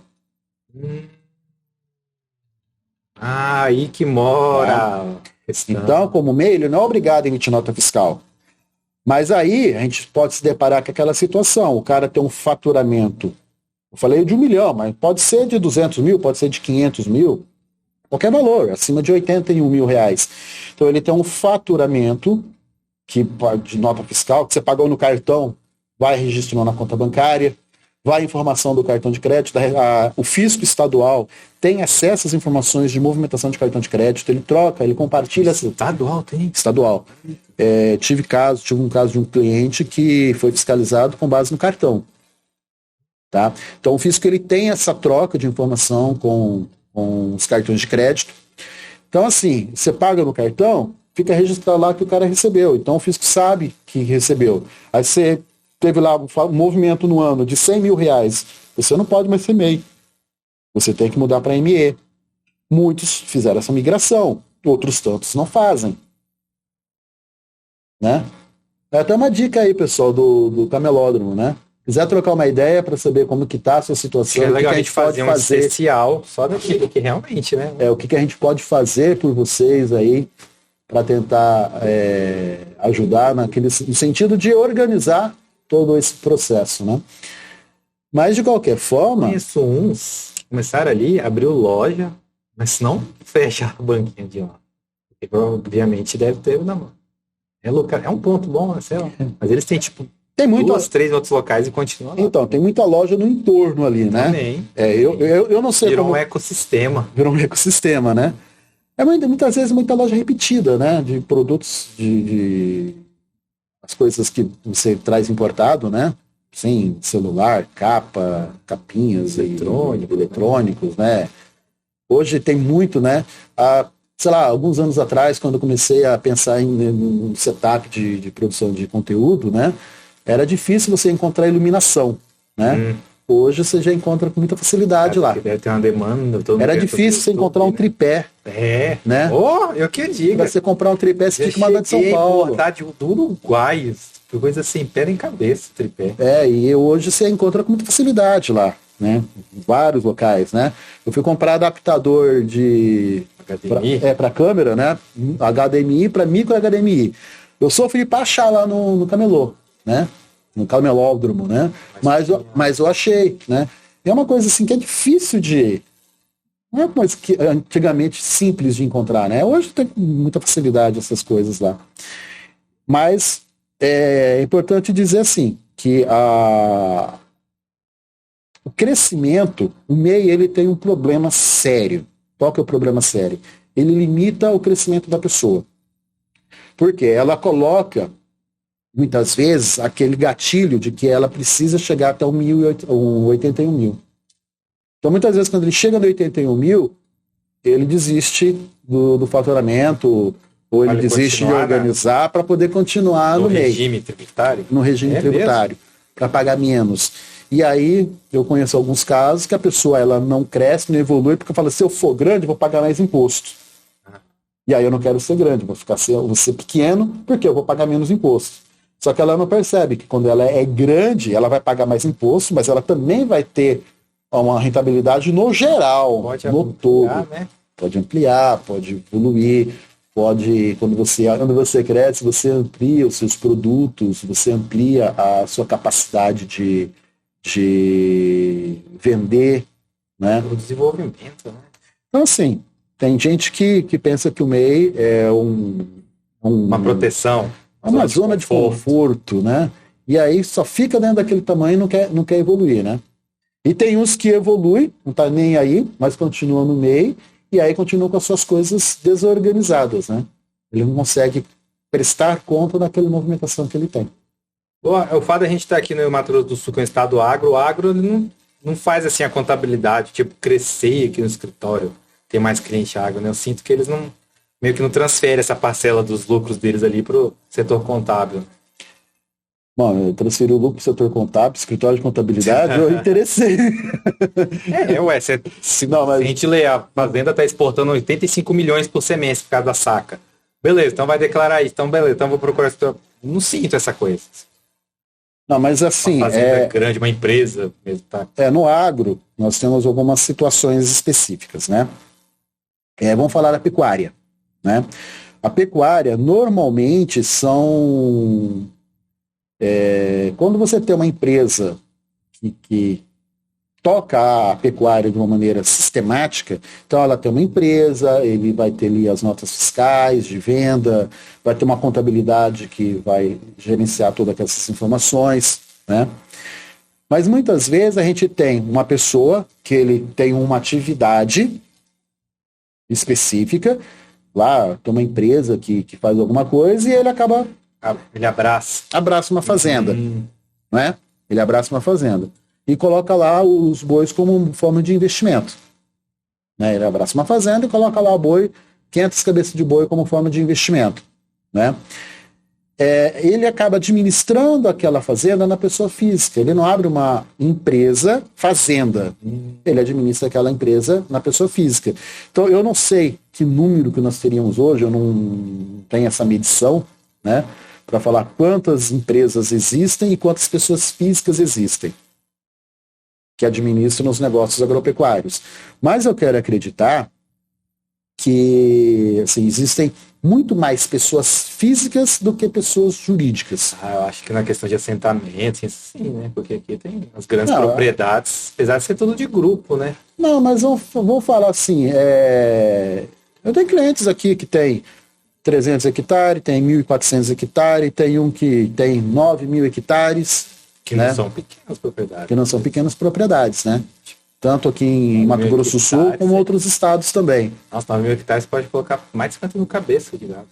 Aí que mora. Então, como MEI, ele não é obrigado a emitir nota fiscal. Mas aí, a gente pode se deparar com aquela situação. O cara tem um faturamento, eu falei de 1 milhão, mas pode ser de 200 mil, pode ser de 500 mil, qualquer valor, acima de 81 mil reais. Então, ele tem um faturamento de nota fiscal, que você pagou no cartão, vai registrando na conta bancária, vai a informação do cartão de crédito, o fisco estadual tem acesso às informações de movimentação de cartão de crédito, ele troca, ele compartilha. Estadual tem? Estadual. Tive um caso de um cliente que foi fiscalizado com base no cartão. Tá? Então o fisco ele tem essa troca de informação com os cartões de crédito. Então assim, você paga no cartão, fica registrado lá que o cara recebeu. Então o fisco sabe que recebeu. Aí você teve lá um movimento no ano de 100 mil reais. Você não pode mais ser MEI. Você tem que mudar para ME. Muitos fizeram essa migração, outros tantos não fazem. Né? É até uma dica aí, pessoal, do camelódromo, né? Quiser trocar uma ideia para saber como que tá a sua situação, é o que legal que a gente fazer um especial só daquilo que realmente, né? o que a gente pode fazer por vocês aí para tentar ajudar no sentido de organizar todo esse processo, né? Mas de qualquer forma, Conheço uns que começaram ali, abriu loja, mas não fecha a banquinha de lá. Porque obviamente deve ter na mão. É um ponto bom, né? Sei lá. Mas eles têm tipo tem muito. 2, 3 outros locais e continuam lá. Então, tem muita loja no entorno ali, né? Também. Eu não sei Virou como... um ecossistema. Virou um ecossistema, né? Muitas vezes muita loja repetida, né? De produtos, as coisas que você traz importado, né? Sim, celular, capinhas eletrônicos, né? Hoje tem muito, né? Sei lá, alguns anos atrás, quando eu comecei a pensar em setup de produção de conteúdo, né? Era difícil você encontrar iluminação, né? Hoje você já encontra com muita facilidade lá. Deve ter uma demanda. Era difícil você encontrar um tripé. Né? Eu que digo. Pra você comprar um tripé, você tinha que mandar de São Paulo. Do Uruguai. Coisa assim, pé em cabeça, tripé. E hoje você encontra com muita facilidade lá, né? Em vários locais, né? Eu fui comprar adaptador de... HDMI? Para câmera, né? HDMI para micro HDMI. Eu sofri para achar lá no camelô, né? No camelódromo, né? Mas eu achei, né? É uma coisa assim que é difícil de... Não é uma coisa que antigamente simples de encontrar, né? Hoje tem muita facilidade essas coisas lá. Mas é importante dizer assim, que o crescimento, o MEI, ele tem um problema sério. Qual que é o problema sério? Ele limita o crescimento da pessoa. Porque ela coloca, muitas vezes, aquele gatilho de que ela precisa chegar até o 81 mil. Então, muitas vezes, quando ele chega no 81 mil, ele desiste do faturamento, ou ele desiste de organizar para poder continuar no MEI. Regime tributário? No regime tributário, para pagar menos. E aí, eu conheço alguns casos que a pessoa ela não cresce, não evolui, porque fala, se eu for grande, eu vou pagar mais imposto. E aí eu não quero ser grande, vou ser pequeno, porque eu vou pagar menos imposto. Só que ela não percebe que quando ela é grande, ela vai pagar mais imposto, mas ela também vai ter uma rentabilidade no geral, no todo. Né? Pode ampliar, pode evoluir, quando você cresce, você amplia os seus produtos, você amplia a sua capacidade de vender, né? O desenvolvimento, né? Então, assim, tem gente que pensa que o MEI é uma proteção. Uma zona de conforto, né? E aí só fica dentro daquele tamanho e não quer evoluir, né? E tem uns que evoluem, não tá nem aí, mas continuam no MEI, e aí continuam com as suas coisas desorganizadas, né? Ele não consegue prestar conta daquela movimentação que ele tem. O fato de a gente estar aqui no Mato Grosso do Sul, que é um estado agro, o agro ele não faz assim a contabilidade, tipo, crescer aqui no escritório, ter mais cliente agro, né? Eu sinto que eles meio que não transferem essa parcela dos lucros deles ali pro setor contábil. Bom, eu transferi o lucro pro setor contábil, escritório de contabilidade, eu interessei. Se a gente lê, a fazenda está exportando 85 milhões por semestre por causa da saca. Beleza, então vai declarar isso. Então, beleza, então vou procurar... Não sinto essa coisa. Não, mas assim... Uma fazenda grande, uma empresa mesmo, tá? No agro, nós temos algumas situações específicas, né? Vamos falar da pecuária, né? A pecuária, normalmente, são... quando você tem uma empresa que toca a pecuária de uma maneira sistemática, então ela tem uma empresa, ele vai ter ali as notas fiscais de venda, vai ter uma contabilidade que vai gerenciar todas essas informações, né? Mas muitas vezes a gente tem uma pessoa que ele tem uma atividade específica, lá tem uma empresa que faz alguma coisa e ele acaba... Ele abraça uma fazenda, né? Ele abraça uma fazenda e coloca lá os bois como forma de investimento, né? Ele abraça uma fazenda e coloca lá o boi 500 cabeças de boi como forma de investimento, né? Ele acaba administrando aquela fazenda na pessoa física. Ele não abre uma empresa fazenda. Ele administra aquela empresa na pessoa física. Então, eu não sei que número que nós teríamos hoje, eu não tenho essa medição, né, para falar quantas empresas existem e quantas pessoas físicas existem que administram os negócios agropecuários. Mas eu quero acreditar que assim, existem muito mais pessoas físicas do que pessoas jurídicas. Eu acho que na questão de assentamento, sim, né? Porque aqui tem as grandes propriedades, apesar de ser tudo de grupo, né? Não, mas vou falar assim, eu tenho clientes aqui que tem 300 hectares, tem 1.400 hectares, tem um que tem 9.000 hectares. Que não são pequenas propriedades. Que não são pequenas propriedades, né? Tanto aqui em Mato Grosso do Sul, como outros estados também. Nossa, 9.000 hectares pode colocar mais de 50 mil cabeças de gado.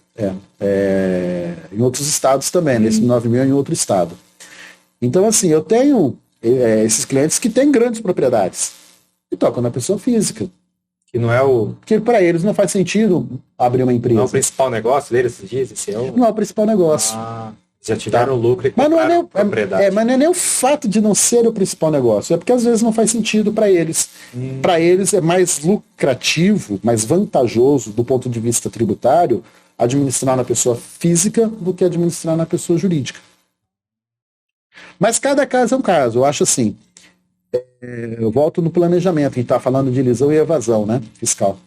Em outros estados também, nesse 9.000 em outro estado. Então, assim, eu tenho esses clientes que têm grandes propriedades e tocam na pessoa física. Que não é o... Porque para eles não faz sentido abrir uma empresa. Não é o principal negócio deles, você diz? Não é o principal negócio. Já tiveram lucro e compraram propriedade. Mas não é nem o fato de não ser o principal negócio, é porque às vezes não faz sentido para eles. Para eles é mais lucrativo, mais vantajoso do ponto de vista tributário administrar na pessoa física do que administrar na pessoa jurídica. Mas cada caso é um caso. Eu acho assim, eu volto no planejamento, a gente está falando de ilusão e evasão, né, fiscal.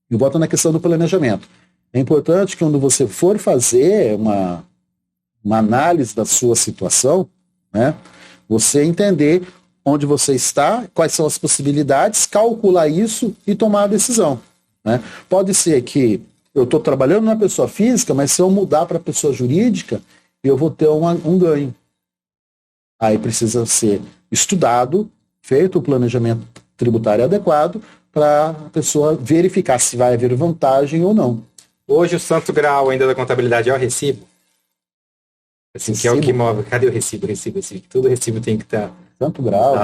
Eu volto na questão do planejamento. É importante que quando você for fazer uma análise da sua situação, né, você entender onde você está, quais são as possibilidades, calcular isso e tomar a decisão, né? Pode ser que eu estou trabalhando na pessoa física, mas se eu mudar para a pessoa jurídica, eu vou ter um ganho. Aí precisa ser estudado, feito o planejamento tributário adequado para a pessoa verificar se vai haver vantagem ou não. Hoje o santo grau ainda da contabilidade é o recibo? Assim, que é o que move. Cadê o recibo? Tudo recibo tem que estar. Santo grau.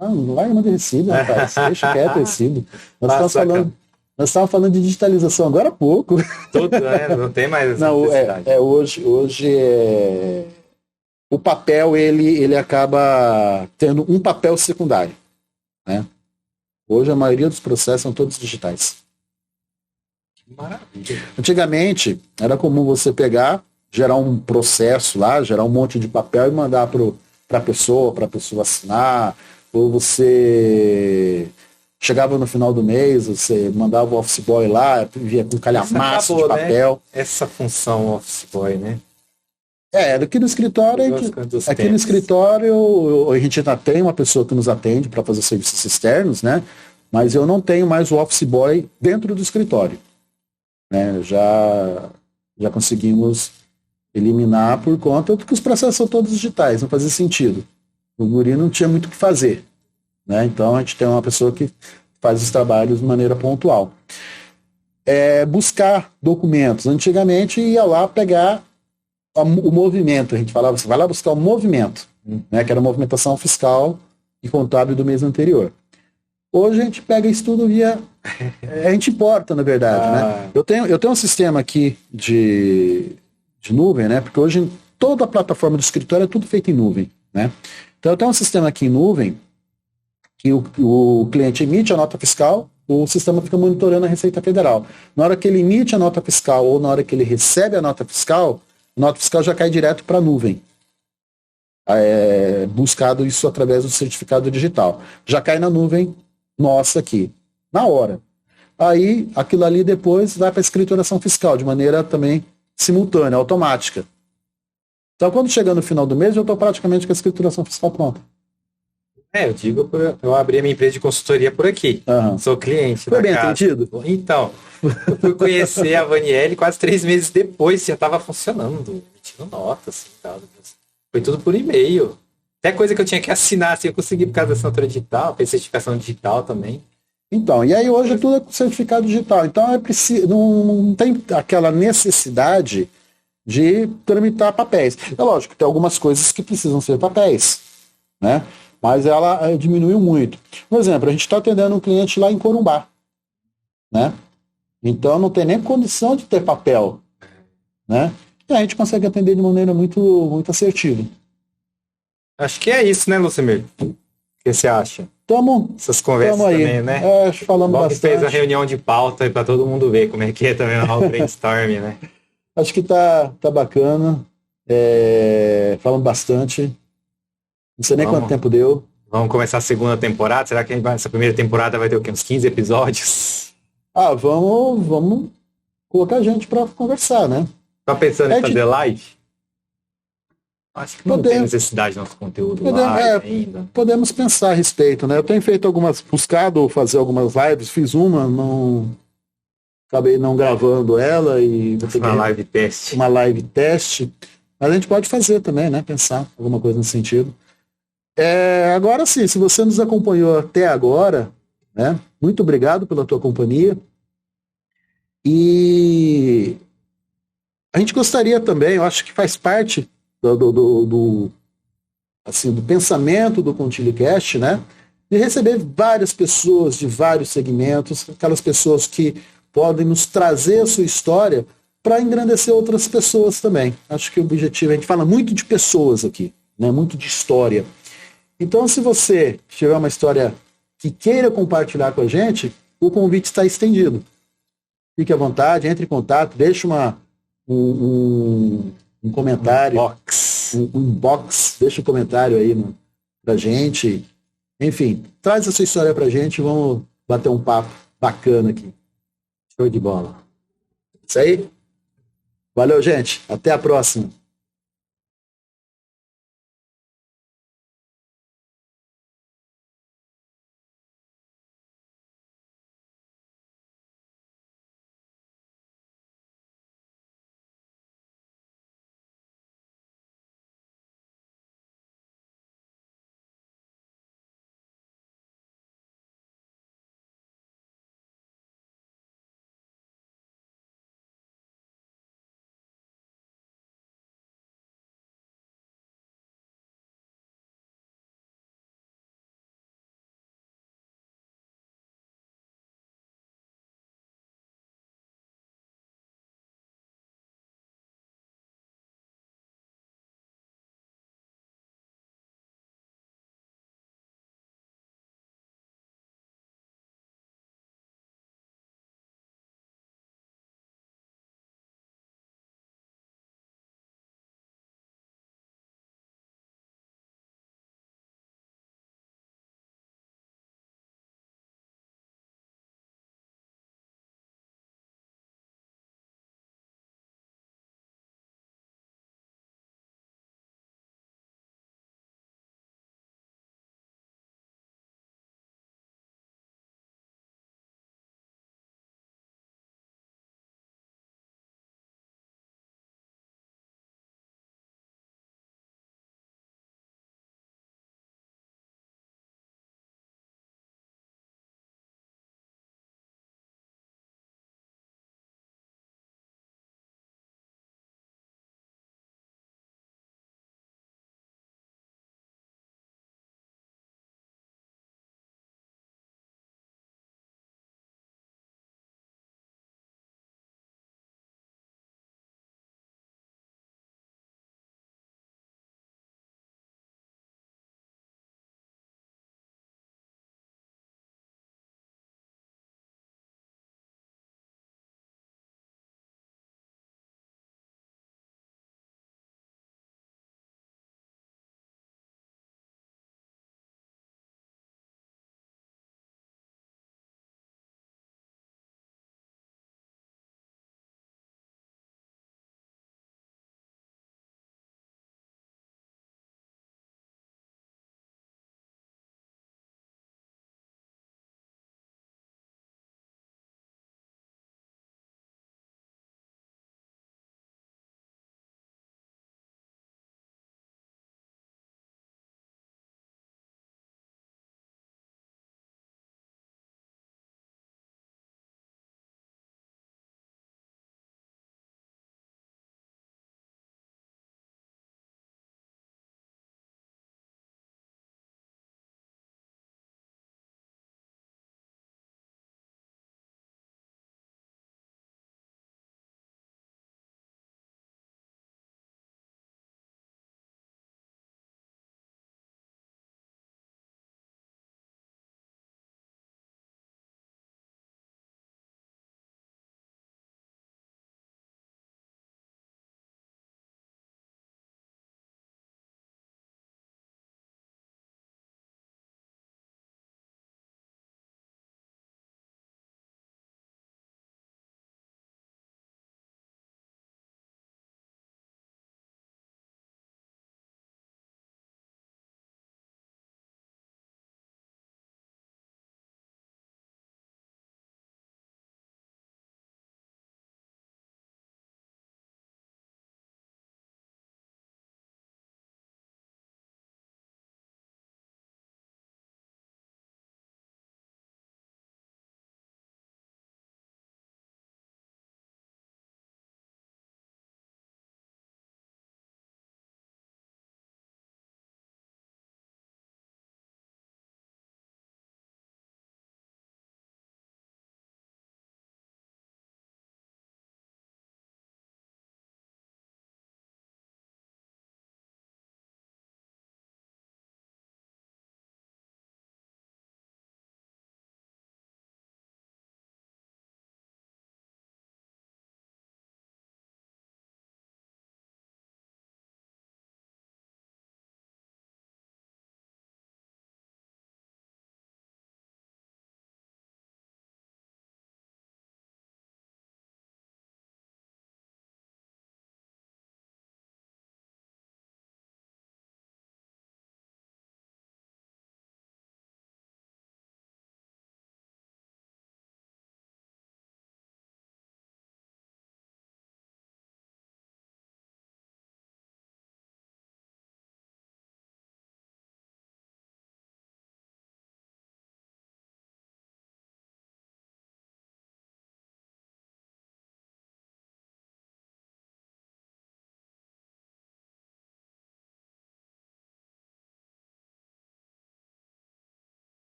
Não vai mandar recibo, rapaz. Deixa quieto o recibo. Nós estávamos falando de digitalização agora há pouco. Tudo, né? Não tem mais. Não, hoje o papel ele acaba tendo um papel secundário, né? Hoje a maioria dos processos são todos digitais. Maravilha. Antigamente era comum você gerar um processo lá, gerar um monte de papel e mandar para a pessoa assinar, ou você chegava no final do mês, você mandava o office boy lá, via com calhamaço de papel. Né? Essa função office boy, né? Aqui no escritório, a gente ainda tem uma pessoa que nos atende para fazer serviços externos, né? Mas eu não tenho mais o office boy dentro do escritório, né? Já conseguimos eliminar por conta de que os processos são todos digitais, não fazia sentido. O guri não tinha muito o que fazer, né? Então a gente tem uma pessoa que faz os trabalhos de maneira pontual. Buscar documentos. Antigamente ia lá pegar o movimento, a gente falava, você vai lá buscar o movimento, né? Que era a movimentação fiscal e contábil do mês anterior. Hoje a gente pega isso tudo via... a gente importa, na verdade, né? Eu tenho um sistema aqui de nuvem, né? Porque hoje toda a plataforma do escritório é tudo feito em nuvem, né? Então eu tenho um sistema aqui em nuvem que o cliente emite a nota fiscal, o sistema fica monitorando a Receita Federal. Na hora que ele emite a nota fiscal ou na hora que ele recebe a nota fiscal já cai direto para a nuvem. Buscado isso através do certificado digital. Já cai na nuvem nossa aqui, na hora. Aí aquilo ali depois vai para a escrituração fiscal, de maneira também simultânea, automática. Então, quando chega no final do mês, eu estou praticamente com a escrituração fiscal pronta. Eu abri a minha empresa de consultoria por aqui. Sou cliente. Foi bem atendido? Então, eu fui conhecer a Vaniele quase 3 meses depois, já estava funcionando, emitindo nota, assim, tal. Foi tudo por e-mail. Até coisa que eu tinha que assinar, assim, eu consegui por causa da assinatura digital, fez certificação digital também. Então, e aí hoje tudo é com certificado digital. Então não tem aquela necessidade de tramitar papéis. É lógico, tem algumas coisas que precisam ser papéis, né? Mas ela diminuiu muito. Por exemplo, a gente está atendendo um cliente lá em Corumbá, né? Então não tem nem condição de ter papel, né? E a gente consegue atender de maneira muito, muito assertiva. Acho que é isso, né, Lucimir? O que você acha? Essas conversas tamo aí. também, né? Falamos Bom que fez a bastante. reunião de pauta para todo mundo ver como é que é também o brainstorm, né? Acho que tá bacana. Falamos bastante. Não sei nem quanto tempo deu. Vamos começar a segunda temporada? Será que essa primeira temporada vai ter o quê? Uns 15 episódios? Vamos colocar a gente para conversar, né? Tá pensando em fazer live? Acho que não tem necessidade do nosso conteúdo live ainda. Podemos pensar a respeito, né? Eu tenho feito buscado fazer algumas lives, fiz uma, acabei não gravando ela e uma live teste. Uma live teste, mas a gente pode fazer também, né? Pensar alguma coisa nesse sentido. Agora sim, se você nos acompanhou até agora, né? Muito obrigado pela tua companhia. E a gente gostaria também, eu acho que faz parte do pensamento do ContilhoCast, né? De receber várias pessoas de vários segmentos, aquelas pessoas que podem nos trazer a sua história para engrandecer outras pessoas também. Acho que o objetivo, a gente fala muito de pessoas aqui, né? Muito de história. Então, se você tiver uma história que queira compartilhar com a gente, o convite está estendido. Fique à vontade, entre em contato, deixe um comentário, um inbox, deixa um comentário aí pra gente. Enfim, traz a sua história pra gente, vamos bater um papo bacana aqui. Show de bola. Isso aí? Valeu, gente. Até a próxima.